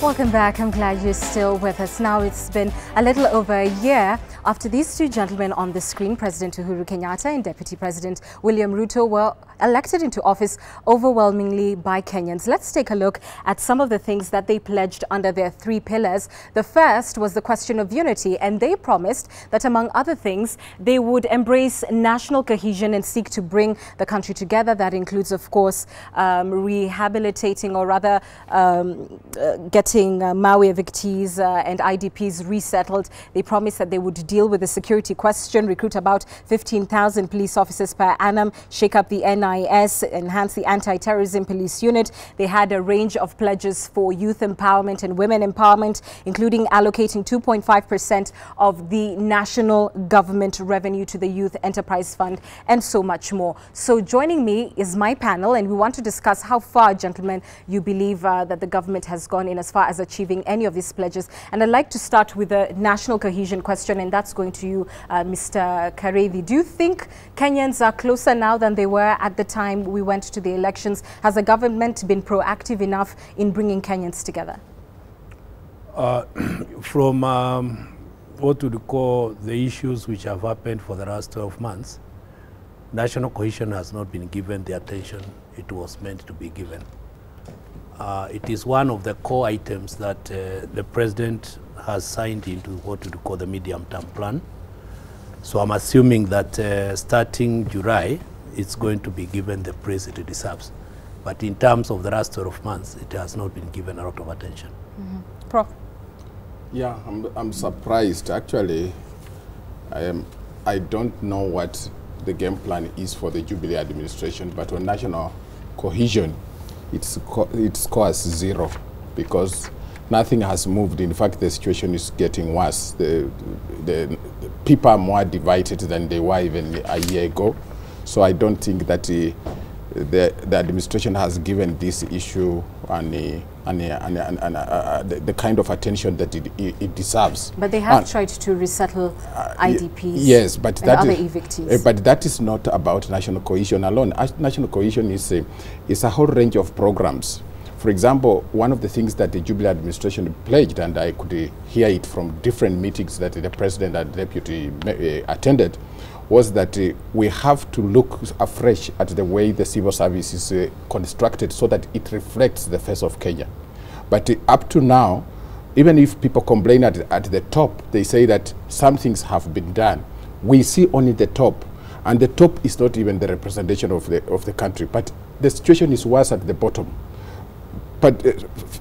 Welcome back. I'm glad you're still with us. Now, it's been a little over a year after these two gentlemen on the screen, President Uhuru Kenyatta and Deputy President William Ruto, were elected into office overwhelmingly by Kenyans. Let's take a look at some of the things that they pledged under their 3 pillars. The first was the question of unity, and they promised that, among other things, they would embrace national cohesion and seek to bring the country together. That includes, of course, rehabilitating, or rather getting Maui evictees and IDPs resettled. They promised that they would deal with the security question, recruit about 15,000 police officers per annum, shake up the NIS, enhance the anti-terrorism police unit. They had a range of pledges for youth empowerment and women empowerment, including allocating 2.5% of the national government revenue to the Youth Enterprise Fund, and so much more. So joining me is my panel, and we want to discuss how far, gentlemen, you believe that the government has gone in as far as achieving any of these pledges. And I'd like to start with the national cohesion question, and that's going to you, Mr. Karevi. Do you think Kenyans are closer now than they were at the time we went to the elections? Has the government been proactive enough in bringing Kenyans together? From what would call the issues which have happened for the last 12 months, national cohesion has not been given the attention it was meant to be given. It is one of the core items that the president has signed into what we call the medium-term plan. So I'm assuming that starting July, it's going to be given the praise it deserves. But in terms of the last 12 months, it has not been given a lot of attention. Mm-hmm. Prof? Yeah, I'm surprised. Actually, I don't know what the game plan is for the Jubilee administration, but on national cohesion, it scores 0 because nothing has moved. In fact, the situation is getting worse. The people are more divided than they were even a year ago. So I don't think that the administration has given this issue the kind of attention that it deserves. But they have tried to resettle IDPs, yes, but and other evictees. But that is not about national cohesion alone. National cohesion is a whole range of programs. For example, one of the things that the Jubilee administration pledged, and I could hear it from different meetings that the president and deputy attended, was that we have to look afresh at the way the civil service is constructed so that it reflects the face of Kenya. But up to now, even if people complain at the top, they say that some things have been done. We see only the top, and the top is not even the representation of the country. But the situation is worse at the bottom. But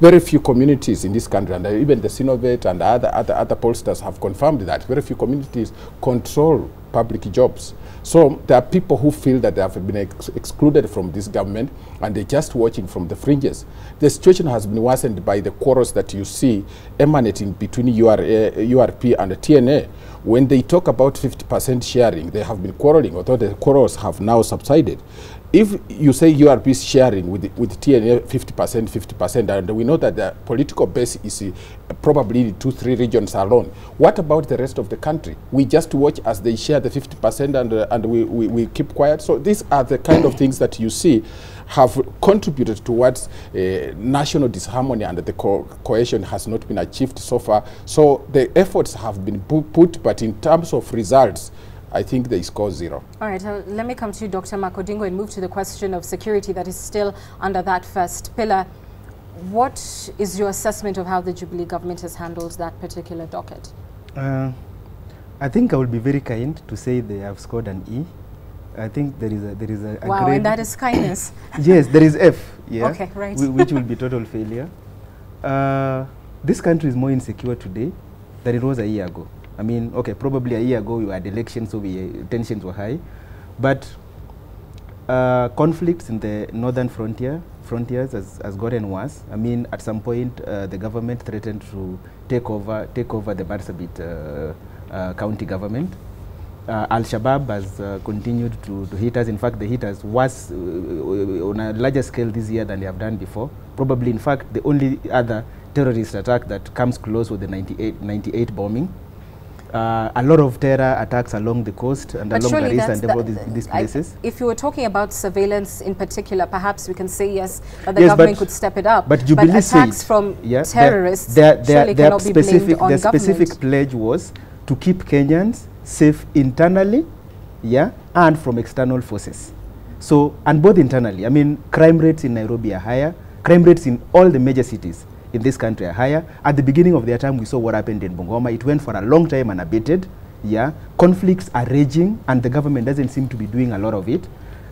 very few communities in this country, and even the Sinovet and other pollsters have confirmed that, very few communities control public jobs. So there are people who feel that they have been excluded from this government, and they're just watching from the fringes. The situation has been worsened by the quarrels that you see emanating between URP and the TNA. When they talk about 50% sharing, they have been quarreling, although the quarrels have now subsided. If you say URP is sharing with TNA 50%, and we know that the political base is probably 2-3 regions alone, what about the rest of the country? We just watch as they share the 50% and we keep quiet. So these are the kind of things that you see have contributed towards national disharmony, and the cohesion has not been achieved so far. So the efforts have been put, but in terms of results, I think they score 0. All right, let me come to you, Dr. Makodingo, and move to the question of security that is still under that first pillar. What is your assessment of how the Jubilee government has handled that particular docket? I think I will be very kind to say they have scored an E. I think there is a wow, grade. And that is kindness. Yes, there is F. Yeah. Okay, right. Which will be total failure. This country is more insecure today than it was a year ago. I mean, okay, probably a year ago we had elections, so tensions were high, but conflicts in the northern frontiers has gotten worse. I mean, at some point, the government threatened to take over the Marsabit county government. Al-Shabaab has continued to hit us. In fact, they hit us worse on a larger scale this year than they have done before. Probably, in fact, the only other terrorist attack that comes close with the 98 bombing. A lot of terror attacks along the coast and but along surely Garissa and that's all these places. If you were talking about surveillance in particular, perhaps we can say yes, that the government could step it up. But Jubilee attacks from terrorists surely cannot be blamed on the government. specific pledge was to keep Kenyans safe internally, and from external forces. So, and both internally. I mean, crime rates in Nairobi are higher. Crime rates in all the major cities in this country are higher. At the beginning of their time, we saw what happened in Bungoma. It went for a long time and abated. Conflicts are raging, and the government doesn't seem to be doing a lot of it.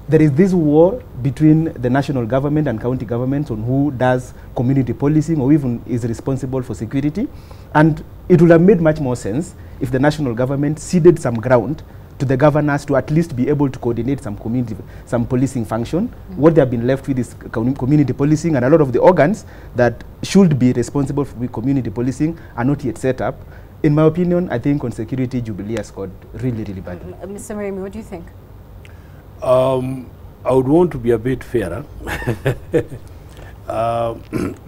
There is this war between the national government and county governments on who does community policing or even is responsible for security. And it would have made much more sense if the national government ceded some ground to the governors to at least be able to coordinate some policing function. What they have been left with is community policing, and a lot of the organs that should be responsible for community policing are not yet set up. In my opinion, I think on security, Jubilee has scored really, really badly. Mr. Marimi, what do you think? I would want to be a bit fairer.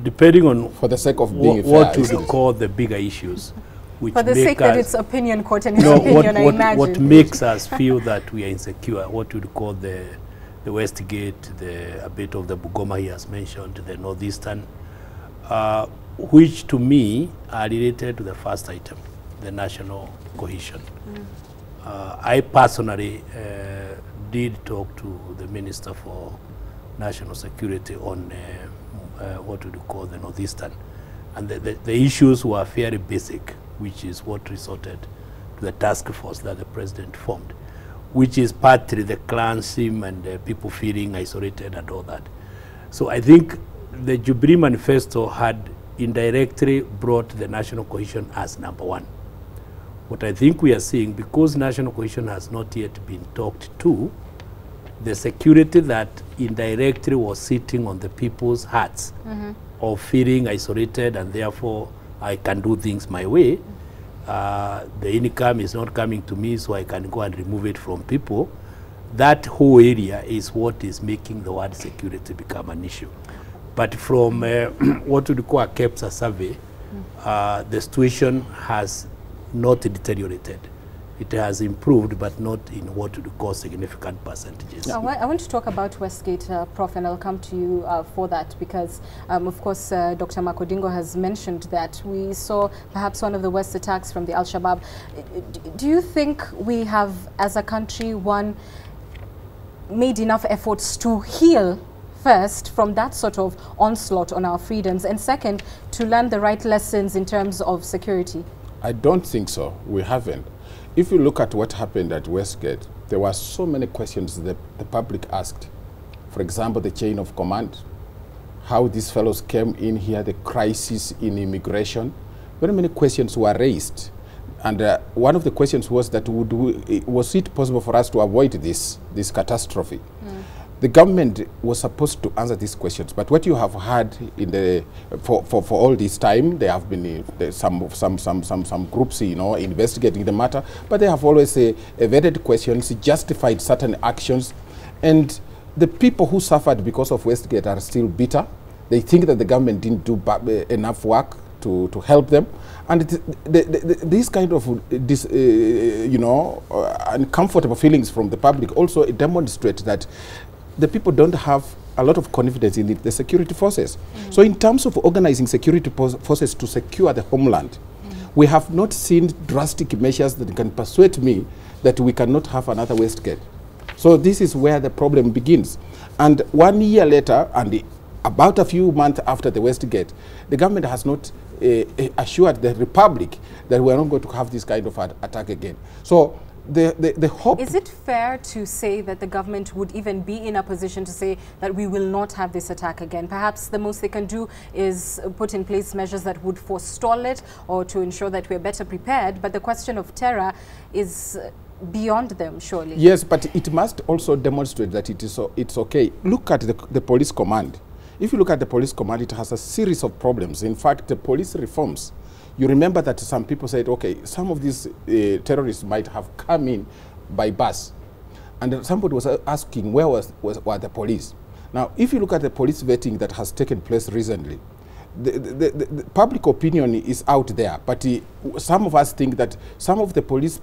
Depending on for the sake of being what you would call the bigger issues. Which for the sake that it's opinion court and opinion, I imagine. What makes us feel that we are insecure, what you'd call the Westgate, a bit of the Bungoma he has mentioned, the Northeastern, which to me are related to the first item, the national cohesion. I personally did talk to the Minister for National Security on what would you call the Northeastern. And the issues were fairly basic, which is what resorted to the task force that the president formed, which is partly the clansism and people feeling isolated and all that. So I think the Jubilee manifesto had indirectly brought the national cohesion as number one. What I think we are seeing, because national cohesion has not yet been talked to, the security that indirectly was sitting on the people's hearts of feeling isolated and therefore I can do things my way. The income is not coming to me, so I can go and remove it from people. That whole area is what is making the word security become an issue. But from what we call a KEPSA survey, the situation has not deteriorated. It has improved, but not in what we call significant percentages. I want to talk about Westgate, Prof, and I'll come to you for that, because, of course, Dr. Makodingo has mentioned that we saw perhaps one of the worst attacks from the Al-Shabaab. Do you think we have, as a country, made enough efforts to heal first from that sort of onslaught on our freedoms, and second, to learn the right lessons in terms of security? I don't think so. We haven't. If you look at what happened at Westgate, there were so many questions that the public asked. For example, the chain of command, how these fellows came in here, the crisis in immigration. Very many questions were raised. And one of the questions was that was it possible for us to avoid this catastrophe? The government was supposed to answer these questions, but what you have had in the for all this time, there have been some groups, investigating the matter, but they have always vetted questions, justified certain actions, and the people who suffered because of Westgate are still bitter. They think that the government didn't do enough work to help them, and these kind of uncomfortable feelings from the public also demonstrate that the people don't have a lot of confidence in the security forces. So in terms of organizing security forces to secure the homeland, we have not seen drastic measures that can persuade me that we cannot have another Westgate. So this is where the problem begins. And 1 year later, and about a few months after the Westgate, the government has not assured the Republic that we are not going to have this kind of attack again. So the hope... Is it fair to say that the government would even be in a position to say that we will not have this attack again? Perhaps the most they can do is put in place measures that would forestall it or to ensure that we're better prepared. But the question of terror is beyond them, surely. Yes, but it must also demonstrate that it's okay. Look at the police command. If you look at the police command, it has a series of problems. In fact, the police reforms, you remember that some people said, okay, some of these terrorists might have come in by bus. And somebody was asking, where were the police? Now, if you look at the police vetting that has taken place recently, the public opinion is out there, but some of us think that some of the police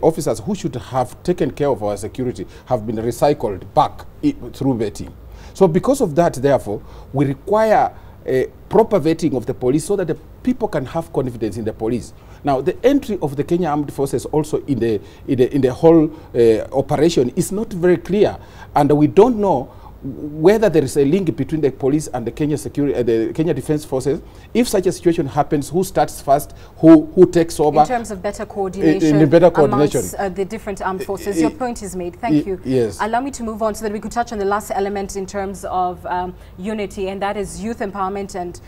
officers who should have taken care of our security have been recycled back through vetting. So because of that, therefore, we require a proper vetting of the police so that the people can have confidence in the police. Now, the entry of the Kenya Armed Forces also in the whole operation is not very clear, and we don't know whether there is a link between the police and the Kenya security, the Kenya Defence Forces. If such a situation happens, who starts first, who takes over? In terms of better coordination, amongst the different armed forces. Your point is made. Thank you. Yes. Allow me to move on so that we could touch on the last element in terms of unity, and that is youth empowerment and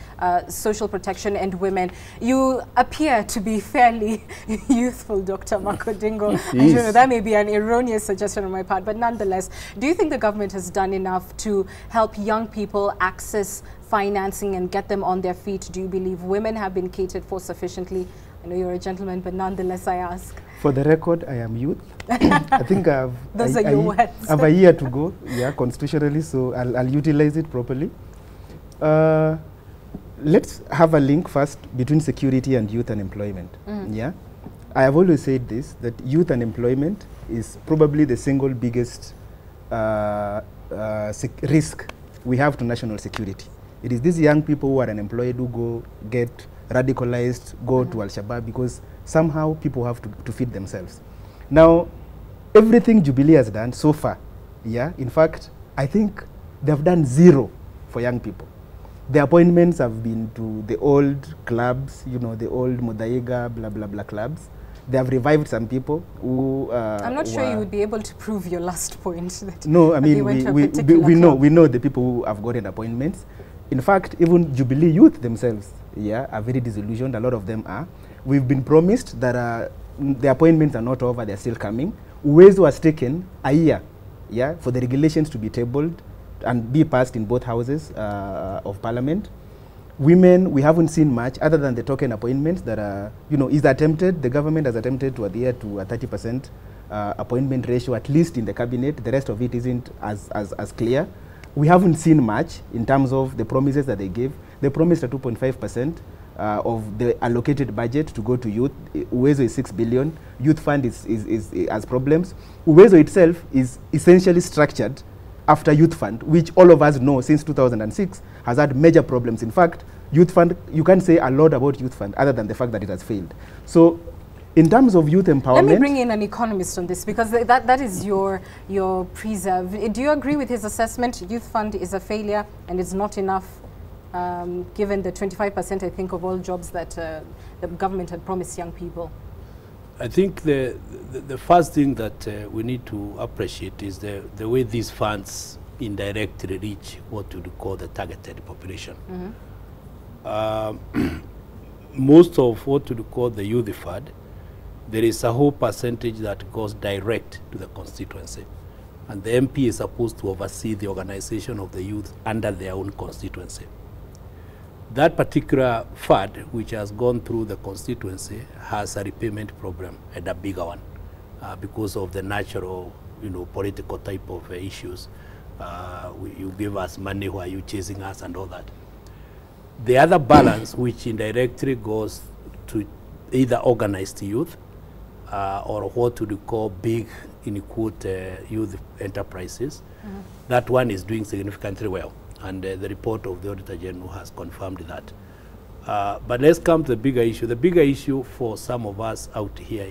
social protection and women. You appear to be fairly youthful, Dr. Makodingo. Yes. That may be an erroneous suggestion on my part, but nonetheless, do you think the government has done enough to help young people access financing and get them on their feet? Do you believe women have been catered for sufficiently? I know you're a gentleman, but nonetheless I ask. For the record, I am youth. I think Those are your words. I have a year to go, yeah, constitutionally, so I'll utilize it properly. Let's have a link first between security and youth unemployment. Yeah, I have always said this, that youth unemployment is probably the single biggest risk we have to national security. It is these young people who are unemployed who go get radicalized, go to Al-Shabaab, because somehow people have to feed themselves. Now, everything Jubilee has done so far, yeah, in fact, I think they've done zero for young people. The appointments have been to the old clubs, you know, the old Modaiga, blah, blah, blah clubs. They have revived some people who I'm not sure you would be able to prove your last point. That no, I mean, we know the people who have gotten appointments. In fact, even Jubilee youth themselves, yeah, are very disillusioned. A lot of them are. We've been promised that the appointments are not over, they're still coming. Uwezo has taken a year, yeah, for the regulations to be tabled and be passed in both houses of parliament. Women, we haven't seen much other than the token appointments that are, you know, is attempted. The government has attempted to adhere to a 30% appointment ratio, at least in the cabinet. The rest of it isn't as clear. We haven't seen much in terms of the promises that they gave. They promised a 2.5% of the allocated budget to go to youth. Uwezo is 6 billion. Youth fund has problems. Uwezo itself is essentially structured after youth fund, which all of us know since 2006 has had major problems. In fact, youth fund, you can't say a lot about youth fund other than the fact that it has failed. So in terms of youth empowerment... Let me bring in an economist on this, because that is your preserve. Do you agree with his assessment? Youth fund is a failure and it's not enough, given the 25%, I think, of all jobs that the government had promised young people? I think the first thing that we need to appreciate is the way these funds indirectly reach what you would call the targeted population. Most of what you would call the youth fund, there is a whole percentage that goes direct to the constituency. And the MP is supposed to oversee the organization of the youth under their own constituency. That particular fund, which has gone through the constituency, has a repayment program, and a bigger one, because of the natural, political type of issues. You give us money, why are you chasing us, and all that. The other balance, which indirectly goes to either organized youth or what we call big, in quote, youth enterprises, that one is doing significantly well. And the report of the Auditor General has confirmed that. But let's come to the bigger issue. The bigger issue for some of us out here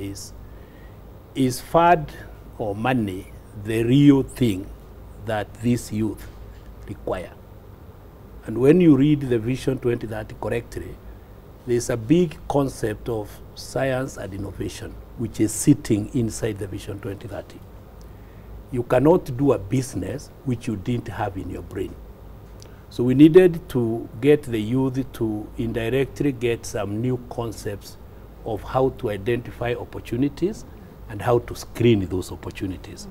is fund or money the real thing that these youth require? And when you read the Vision 2030 correctly, there's a big concept of science and innovation, which is sitting inside the Vision 2030. You cannot do a business which you didn't have in your brain. So we needed to get the youth to indirectly get some new concepts of how to identify opportunities and how to screen those opportunities.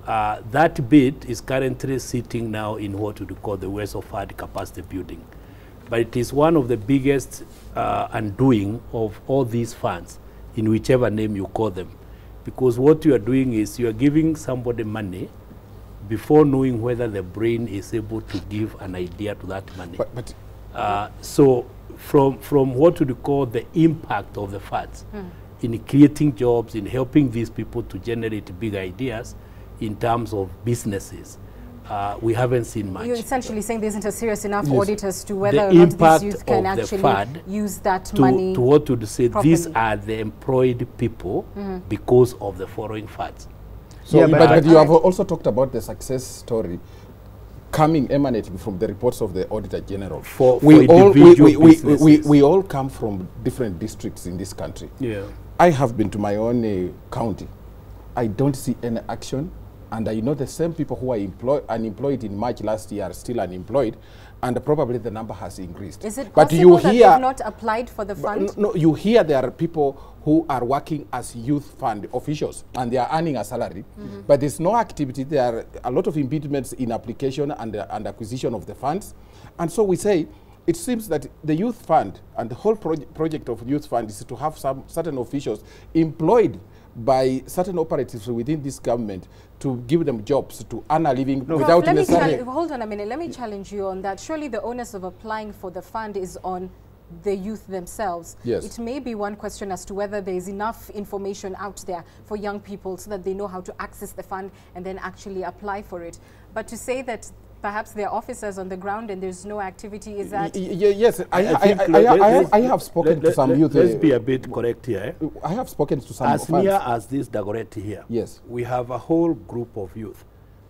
That bit is currently sitting now in what we call the West of Fund capacity building. But it is one of the biggest undoing of all these funds, in whichever name you call them. Because what you are doing is you are giving somebody money before knowing whether the brain is able to give an idea to that money. But So from what would you call the impact of the funds in creating jobs, in helping these people to generate big ideas in terms of businesses, we haven't seen much. You're essentially saying there isn't a serious enough Yes. audit as to whether The or not impact these youth can of the actually fund use that to money. what would you say, these properly. are the employed people because of the foreign funds. So, Yeah, but you Alright. have also talked about the success story emanating from the reports of the Auditor General. For we individual businesses. we all come from different districts in this country. Yeah. I have been to my own county. I don't see any action, and I know the same people who are unemployed in March last year are still unemployed, and probably the number has increased. Is it but possible you that hear they've not applied for the fund? no, you hear there are people who are working as youth fund officials and they are earning a salary, but there's no activity. There are a lot of impediments in application and acquisition of the funds. And so we say, it seems that the youth fund and the whole project of youth fund is to have some certain officials employed by certain operatives within this government to give them jobs to earn a living without Prof, necessarily... hold on a minute. Let me challenge you on that. Surely the onus of applying for the fund is on the youth themselves. Yes. It may be one question as to whether there is enough information out there for young people so that they know how to access the fund and then actually apply for it. But to say that perhaps there are officers on the ground and there's no activity, is that... Yes, I have spoken to some youth. Let's be a bit correct here. I have spoken to some As funds. near as this Dagoretti here, Yes. we have a whole group of youth.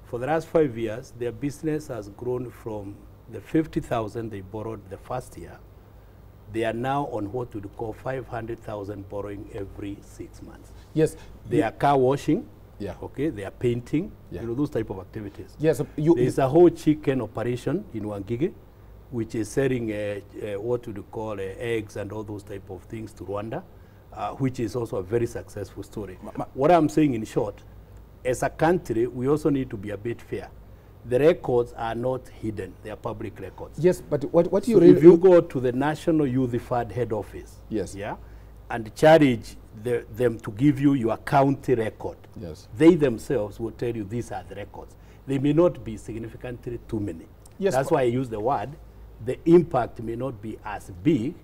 For the last 5 years, their business has grown from the 50,000 they borrowed the first year. They are now on what we call 500,000 borrowing every 6 months. Yes. They are car washing. Yeah. Okay, they are painting, Yeah. you know, those type of activities. Yes. There's a whole chicken operation in Wangige, which is selling what we call eggs and all those type of things to Rwanda, which is also a very successful story. What I'm saying in short, as a country, we also need to be a bit fair. The records are not hidden, they are public records. Yes, but what you So really... if you go to the National Youth Fund head office, Yes. yeah, and charge them to give you your county record, Yes. they themselves will tell you these are the records. They may not be significantly too many. Yes, That's why I use the word. The impact may not be as big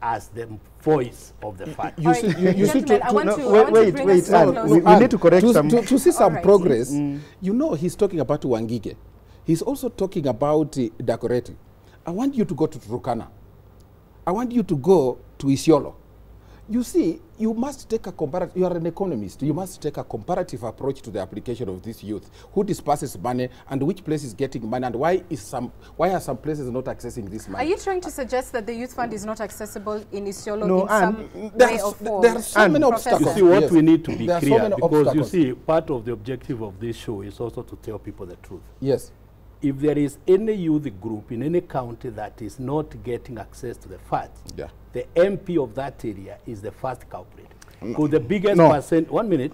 as the voice of the fund. You see, you see Gentlemen, I want to bring wait, us so Anne, close. we need to correct to, some... to see some Alright. progress, you know, he's talking about Wangige. He's also talking about Dagoretti. I want you to go to Turkana. I want you to go to Isiolo. You see, you must take a comparative, you are an economist, you must take a comparative approach to the application of this youth. Who disperses money and which place is getting money and why are some places not accessing this money? Are you trying to suggest that the youth fund is not accessible in Isiolo No, in some way or form? There are so many Professor. obstacles. You see, what Yes. we need to be There are so clear, many because obstacles. you see, part of the objective of this show is also to tell people the truth. Yes. If there is any youth group in any county that is not getting access to the funds, Yeah. the MP of that area is the first culprit. Because the biggest No. percent, 1 minute,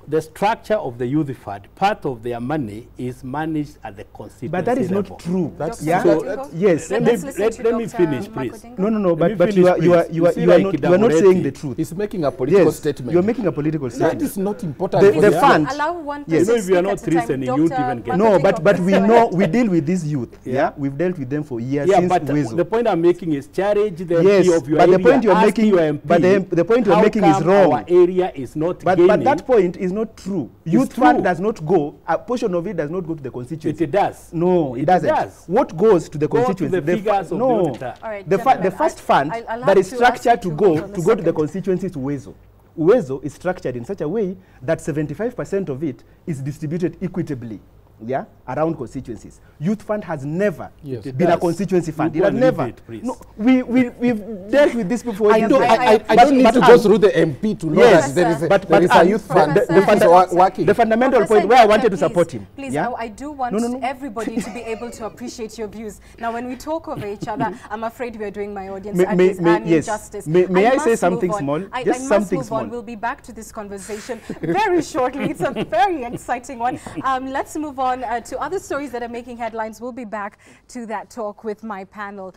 the structure of the youth fund, part of their money is managed at the constituency But that is level. not true. That's- Yeah. So, Yes. Let Let's me, listen let, to let me Dr. finish, please. Makodingo. No, Let me but you finish, are please. You see, not like you are not saying Dagoretti, the truth. He's making a political Yes, statement. you're making a political That statement. is not important. The- for the the fund- Allow one Yes. person You know, if you are speak not at a time. listening, you won't Dr. even get No, Makodingo, but we please go know ahead. we deal with these youth. Yeah. Yeah, we've dealt with them for years Yeah, since but Wezo. the point I'm making is charge the Yes, MP of your but the area, point you're ask making- your MP, but the point you're how making is come wrong. Our area is not But gaining. that point is not true. Youth true. fund does not go, a portion of it does not go to the constituency. It does. No, it It doesn't. does. What goes to the Go to constituency? the figures of no. the auditor. All right, The gentlemen, first fund I'll that have is to ask structured you to go hold on a to the second. constituency is Uwezo. Uwezo is structured in such a way that 75% of it is distributed equitably, yeah, around constituencies. Youth fund has never Yes. It been a does. constituency fund. You It has go and leave never. it, please. No, we've dealt with this before. I don't But- need but to Anne, go through the MP to know Yes, that there is a, but there is a Anne, youth fund Professor, that is Professor, working. The fundamental Professor point where I Ndaka, wanted to please, support him. Please, yeah? now I do want No. everybody to be able to appreciate your views. Now, when we talk over each other, I'm afraid we are doing my audience Yes. injustice. May I say must something move on. small? I Just must something move small. on. We'll be back to this conversation very shortly. It's a very exciting one. Let's move on to other stories that are making headlines. We'll be back to that talk with my panel.